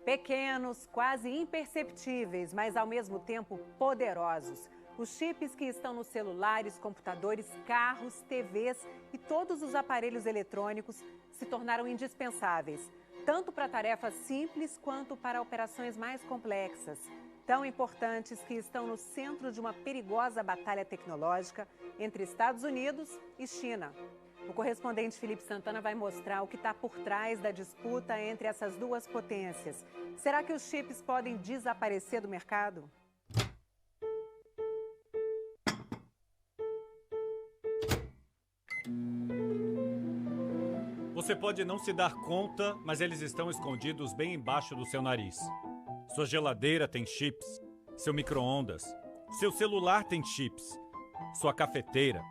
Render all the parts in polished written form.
Pequenos, quase imperceptíveis, mas ao mesmo tempo poderosos. Os chips que estão nos celulares, computadores, carros, TVs e todos os aparelhos eletrônicos se tornaram indispensáveis, tanto para tarefas simples quanto para operações mais complexas. Tão importantes que estão no centro de uma perigosa batalha tecnológica entre Estados Unidos e China. O correspondente Felipe Santana vai mostrar o que está por trás da disputa entre essas duas potências. Será que os chips podem desaparecer do mercado? Você pode não se dar conta, mas eles estão escondidos bem embaixo do seu nariz. Sua geladeira tem chips, seu micro-ondas, seu celular tem chips, sua cafeteira,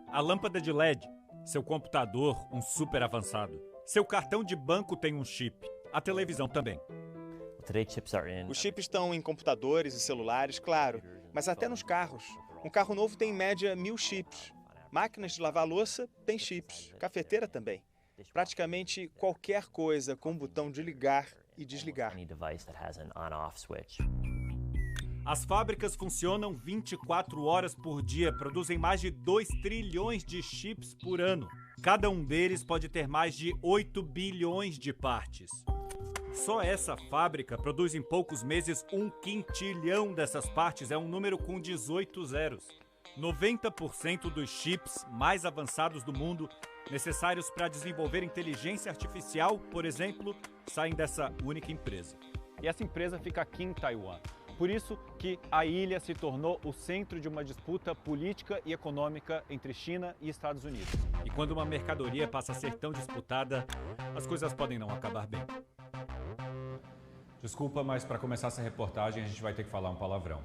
a lâmpada de LED, seu computador, um super avançado. Seu cartão de banco tem um chip, a televisão também. Os chips estão em computadores e celulares, claro, mas até nos carros. Um carro novo tem em média 1000 chips. Máquinas de lavar louça têm chips, cafeteira também. Praticamente qualquer coisa com um botão de ligar e desligar. As fábricas funcionam 24 horas por dia, produzem mais de 2 trilhões de chips por ano. Cada um deles pode ter mais de 8 bilhões de partes. Só essa fábrica produz em poucos meses 1 quintilhão dessas partes, é um número com 18 zeros. 90% dos chips mais avançados do mundo, necessários para desenvolver inteligência artificial, por exemplo, saem dessa única empresa. E essa empresa fica aqui em Taiwan. Por isso que a ilha se tornou o centro de uma disputa política e econômica entre China e Estados Unidos. E quando uma mercadoria passa a ser tão disputada, as coisas podem não acabar bem. Desculpa, mas para começar essa reportagem a gente vai ter que falar um palavrão.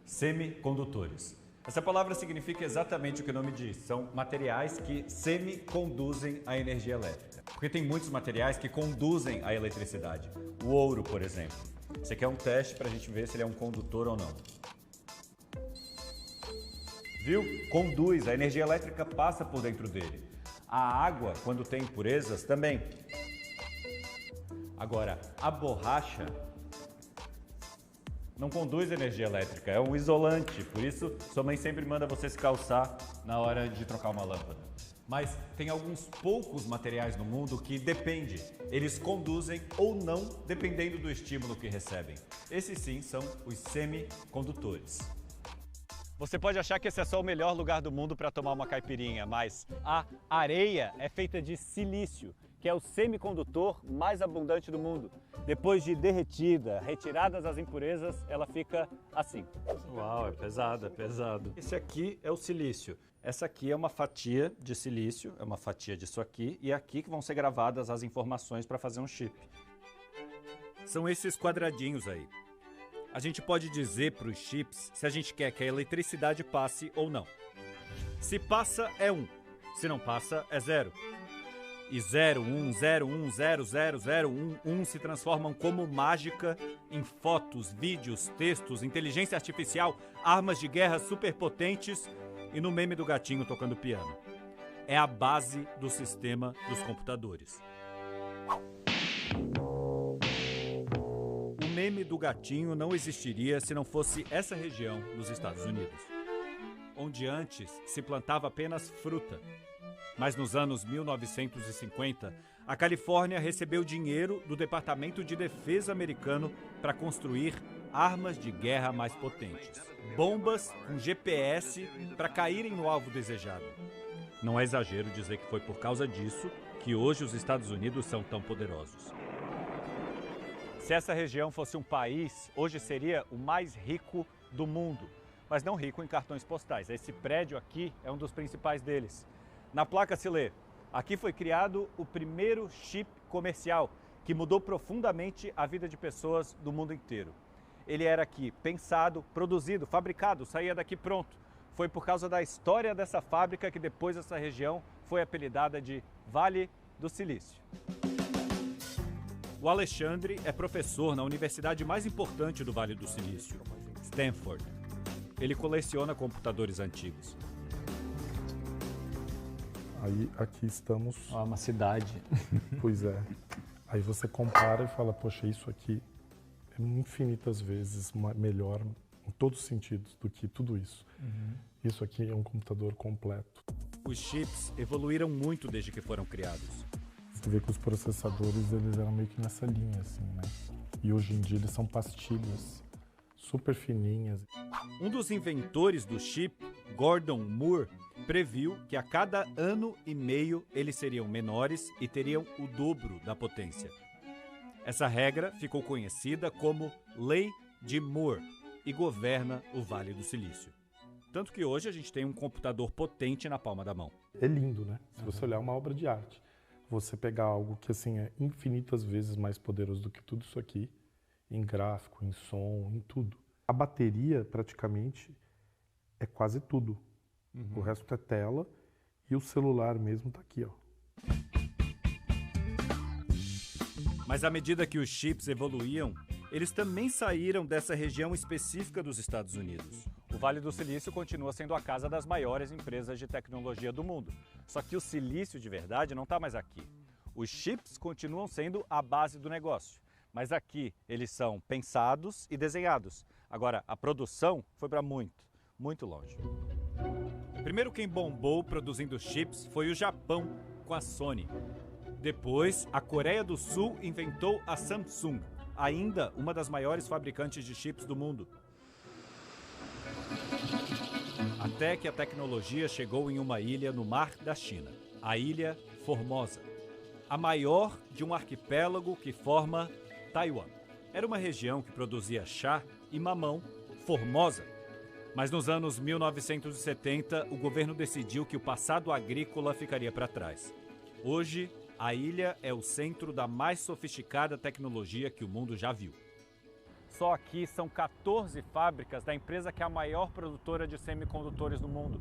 Semicondutores. Essa palavra significa exatamente o que o nome diz. São materiais que semiconduzem a energia elétrica. Porque tem muitos materiais que conduzem a eletricidade. O ouro, por exemplo. Você quer um teste para a gente ver se ele é um condutor ou não. Viu? Conduz, a energia elétrica passa por dentro dele. A água, quando tem impurezas, também. Agora, a borracha não conduz energia elétrica, é um isolante. Por isso, sua mãe sempre manda você se calçar na hora de trocar uma lâmpada. Mas tem alguns poucos materiais no mundo que depende. Eles conduzem ou não, dependendo do estímulo que recebem. Esses sim são os semicondutores. Você pode achar que esse é só o melhor lugar do mundo para tomar uma caipirinha, mas a areia é feita de silício, que é o semicondutor mais abundante do mundo. Depois de derretida, retiradas as impurezas, ela fica assim. Uau, é pesado, é pesado. Esse aqui é o silício. Essa aqui é uma fatia de silício, é uma fatia disso aqui, e é aqui que vão ser gravadas as informações para fazer um chip. São esses quadradinhos aí. A gente pode dizer para os chips se a gente quer que a eletricidade passe ou não. Se passa, é 1. Se não passa, é 0. E 0, 1, 0, 1, 0, 0, 0, 1, 1 se transformam como mágica em fotos, vídeos, textos, inteligência artificial, armas de guerra superpotentes e no meme do gatinho tocando piano. É a base do sistema dos computadores. O meme do gatinho não existiria se não fosse essa região dos Estados Unidos, onde antes se plantava apenas fruta. Mas nos anos 1950, a Califórnia recebeu dinheiro do Departamento de Defesa americano para construir armas de guerra mais potentes. Bombas com GPS para caírem no alvo desejado. Não é exagero dizer que foi por causa disso que hoje os Estados Unidos são tão poderosos. Se essa região fosse um país, hoje seria o mais rico do mundo. Mas não rico em cartões postais. Esse prédio aqui é um dos principais deles. Na placa se lê: aqui foi criado o primeiro chip comercial, que mudou profundamente a vida de pessoas do mundo inteiro. Ele era aqui pensado, produzido, fabricado, saía daqui pronto. Foi por causa da história dessa fábrica que depois essa região foi apelidada de Vale do Silício. O Alexandre é professor na universidade mais importante do Vale do Silício, Stanford. Ele coleciona computadores antigos. Aí aqui estamos... Ó, uma cidade. Pois é. Aí você compara e fala, poxa, isso aqui infinitas vezes melhor em todos os sentidos do que tudo isso. Isso aqui é um computador completo. Os chips evoluíram muito desde que foram criados. Você vê que os processadores eles eram meio que nessa linha, assim, né? E hoje em dia eles são pastilhas super fininhas. Um dos inventores do chip, Gordon Moore, previu que a cada ano e meio eles seriam menores e teriam o dobro da potência. Essa regra ficou conhecida como Lei de Moore e governa o Vale do Silício. Tanto que hoje a gente tem um computador potente na palma da mão. É lindo, né? Se você olhar uma obra de arte, você pegar algo que assim é infinitas vezes mais poderoso do que tudo isso aqui, em gráfico, em som, em tudo. A bateria, praticamente, é quase tudo. O resto é tela e o celular mesmo tá aqui, ó. Mas à medida que os chips evoluíam, eles também saíram dessa região específica dos Estados Unidos. O Vale do Silício continua sendo a casa das maiores empresas de tecnologia do mundo. Só que o silício de verdade não está mais aqui. Os chips continuam sendo a base do negócio, mas aqui eles são pensados e desenhados. Agora, a produção foi para muito longe. Primeiro quem bombou produzindo chips foi o Japão, com a Sony. Depois, a Coreia do Sul inventou a Samsung, ainda uma das maiores fabricantes de chips do mundo. Até que a tecnologia chegou em uma ilha no mar da China, a Ilha Formosa, a maior de um arquipélago que forma Taiwan. Era uma região que produzia chá e mamão, Formosa. Mas nos anos 1970, o governo decidiu que o passado agrícola ficaria para trás. Hoje, a ilha é o centro da mais sofisticada tecnologia que o mundo já viu. Só aqui são 14 fábricas da empresa que é a maior produtora de semicondutores no mundo.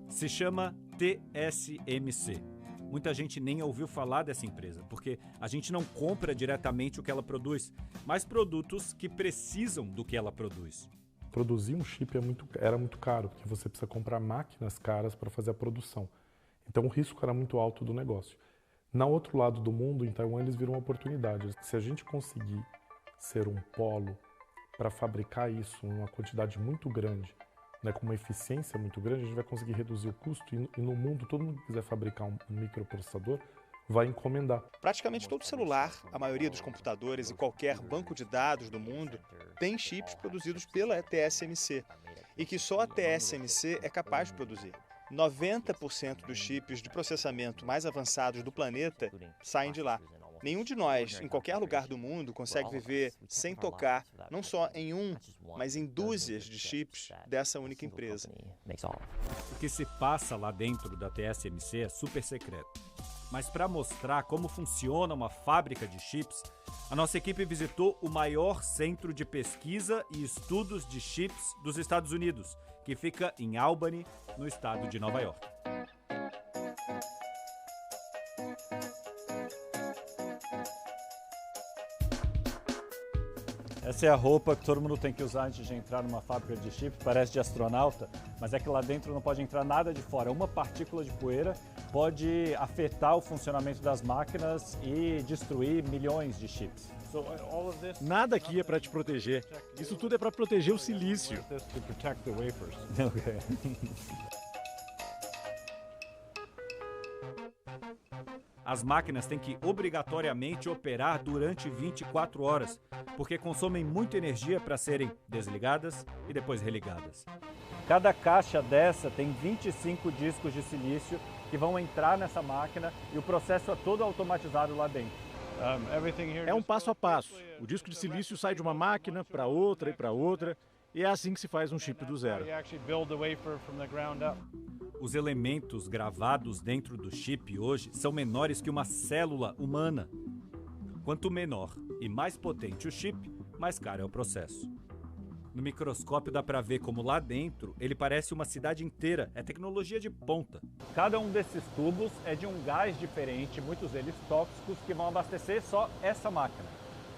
Se chama TSMC. Muita gente nem ouviu falar dessa empresa, porque a gente não compra diretamente o que ela produz, mas produtos que precisam do que ela produz. Produzir um chip era muito caro, porque você precisa comprar máquinas caras para fazer a produção. Então o risco era muito alto do negócio. No outro lado do mundo, em Taiwan, eles viram uma oportunidade. Se a gente conseguir ser um polo para fabricar isso em uma quantidade muito grande, né, com uma eficiência muito grande, a gente vai conseguir reduzir o custo e no mundo, todo mundo que quiser fabricar um microprocessador vai encomendar. Praticamente todo celular, a maioria dos computadores e qualquer banco de dados do mundo tem chips produzidos pela TSMC e que só a TSMC é capaz de produzir. 90% dos chips de processamento mais avançados do planeta saem de lá. Nenhum de nós, em qualquer lugar do mundo, consegue viver sem tocar, não só em mas em dúzias de chips dessa única empresa. O que se passa lá dentro da TSMC é super secreto. Mas para mostrar como funciona uma fábrica de chips, a nossa equipe visitou o maior centro de pesquisa e estudos de chips dos Estados Unidos, que fica em Albany, no estado de Nova York. Essa é a roupa que todo mundo tem que usar antes de entrar numa fábrica de chips, parece de astronauta, mas é que lá dentro não pode entrar nada de fora. Uma partícula de poeira pode afetar o funcionamento das máquinas e destruir milhões de chips. Nada aqui é para te proteger. Isso tudo é para proteger o silício. As máquinas têm que obrigatoriamente operar durante 24 horas, porque consomem muita energia para serem desligadas e depois religadas. Cada caixa dessa tem 25 discos de silício que vão entrar nessa máquina e o processo é todo automatizado lá dentro. É um passo a passo. O disco de silício sai de uma máquina para outra e para outra, e é assim que se faz um chip do zero. Os elementos gravados dentro do chip hoje são menores que uma célula humana. Quanto menor e mais potente o chip, mais caro é o processo. No microscópio dá para ver como lá dentro ele parece uma cidade inteira, é tecnologia de ponta. Cada um desses tubos é de um gás diferente, muitos deles tóxicos, que vão abastecer só essa máquina.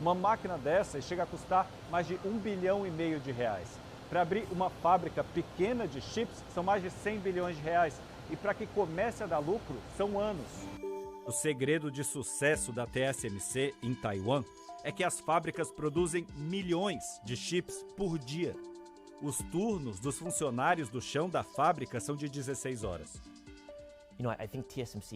Uma máquina dessas chega a custar mais de R$1,5 bilhão de reais. Para abrir uma fábrica pequena de chips, são mais de 100 bilhões de reais. E para que comece a dar lucro, são anos. O segredo de sucesso da TSMC em Taiwan é que as fábricas produzem milhões de chips por dia. Os turnos dos funcionários do chão da fábrica são de 16 horas.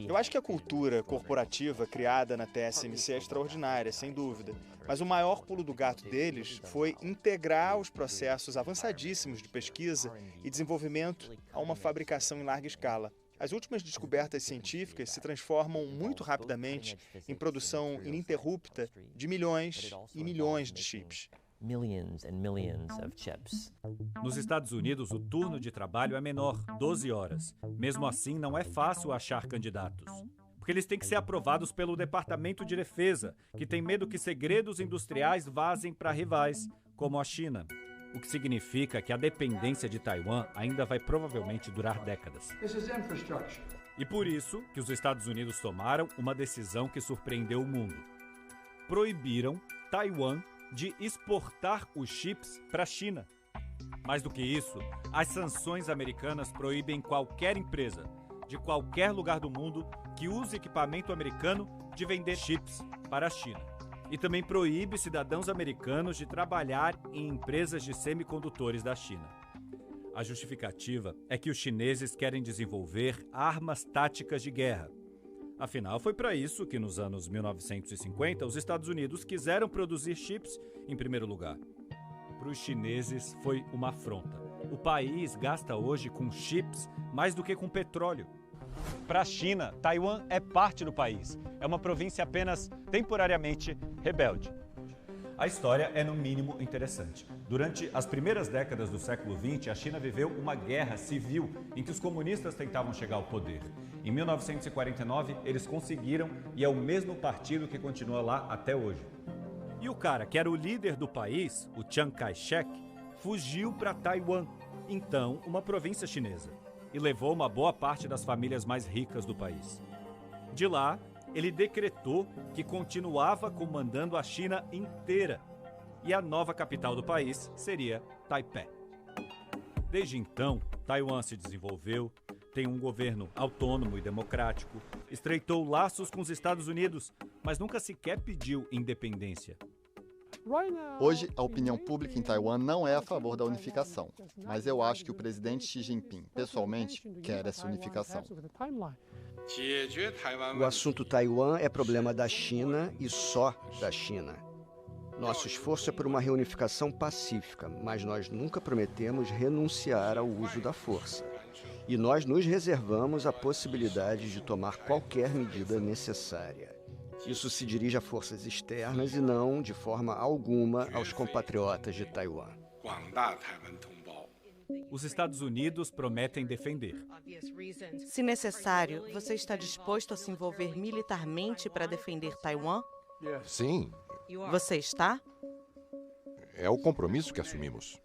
Eu acho que a cultura corporativa criada na TSMC é extraordinária, sem dúvida. Mas o maior pulo do gato deles foi integrar os processos avançadíssimos de pesquisa e desenvolvimento a uma fabricação em larga escala. As últimas descobertas científicas se transformam muito rapidamente em produção ininterrupta de milhões e milhões de chips. Nos Estados Unidos, o turno de trabalho é menor, 12 horas. Mesmo assim, não é fácil achar candidatos. Porque eles têm que ser aprovados pelo Departamento de Defesa, que tem medo que segredos industriais vazem para rivais, como a China. O que significa que a dependência de Taiwan ainda vai provavelmente durar décadas. E por isso que os Estados Unidos tomaram uma decisão que surpreendeu o mundo. Proibiram Taiwan de exportar os chips para a China. Mais do que isso, as sanções americanas proíbem qualquer empresa, de qualquer lugar do mundo, que use equipamento americano de vender chips para a China. E também proíbe cidadãos americanos de trabalhar em empresas de semicondutores da China. A justificativa é que os chineses querem desenvolver armas táticas de guerra. Afinal, foi para isso que nos anos 1950 os Estados Unidos quiseram produzir chips em primeiro lugar. Para os chineses foi uma afronta. O país gasta hoje com chips mais do que com petróleo. Para a China, Taiwan é parte do país. É uma província apenas temporariamente rebelde. A história é, no mínimo, interessante. Durante as primeiras décadas do século XX, a China viveu uma guerra civil em que os comunistas tentavam chegar ao poder. Em 1949, eles conseguiram e é o mesmo partido que continua lá até hoje. E o cara que era o líder do país, o Chiang Kai-shek, fugiu para Taiwan, então uma província chinesa, e levou uma boa parte das famílias mais ricas do país. De lá, ele decretou que continuava comandando a China inteira e a nova capital do país seria Taipei. Desde então, Taiwan se desenvolveu, tem um governo autônomo e democrático, estreitou laços com os Estados Unidos, mas nunca sequer pediu independência. Hoje, a opinião pública em Taiwan não é a favor da unificação, mas eu acho que o presidente Xi Jinping, pessoalmente, quer essa unificação. O assunto Taiwan é problema da China e só da China. Nosso esforço é por uma reunificação pacífica, mas nós nunca prometemos renunciar ao uso da força. E nós nos reservamos a possibilidade de tomar qualquer medida necessária. Isso se dirige a forças externas e não, de forma alguma, aos compatriotas de Taiwan. Os Estados Unidos prometem defender. Se necessário, você está disposto a se envolver militarmente para defender Taiwan? Sim. Você está? É o compromisso que assumimos.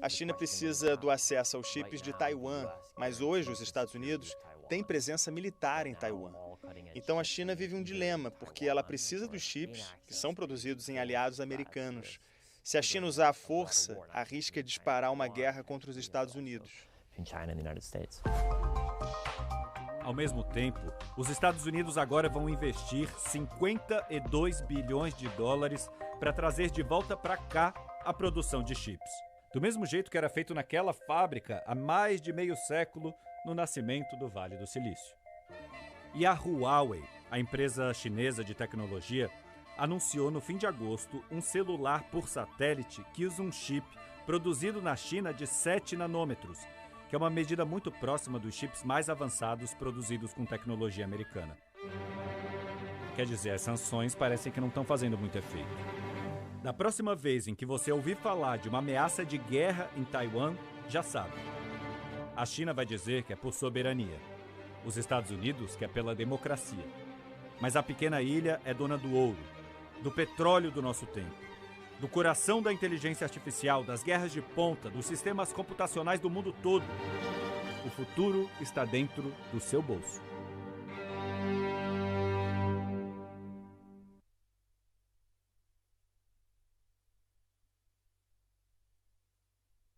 A China precisa do acesso aos chips de Taiwan, mas hoje os Estados Unidos têm presença militar em Taiwan. Então a China vive um dilema, porque ela precisa dos chips que são produzidos em aliados americanos. Se a China usar a força, arrisca disparar uma guerra contra os Estados Unidos. Ao mesmo tempo, os Estados Unidos agora vão investir 52 bilhões de dólares para trazer de volta para cá a produção de chips. Do mesmo jeito que era feito naquela fábrica há mais de meio século no nascimento do Vale do Silício. E a Huawei, a empresa chinesa de tecnologia, anunciou no fim de agosto um celular por satélite que usa um chip produzido na China de 7 nanômetros, que é uma medida muito próxima dos chips mais avançados produzidos com tecnologia americana. Quer dizer, as sanções parecem que não estão fazendo muito efeito. Da próxima vez em que você ouvir falar de uma ameaça de guerra em Taiwan, já sabe. A China vai dizer que é por soberania. Os Estados Unidos que é pela democracia. Mas a pequena ilha é dona do ouro, do petróleo do nosso tempo, do coração da inteligência artificial, das guerras de ponta, dos sistemas computacionais do mundo todo. O futuro está dentro do seu bolso.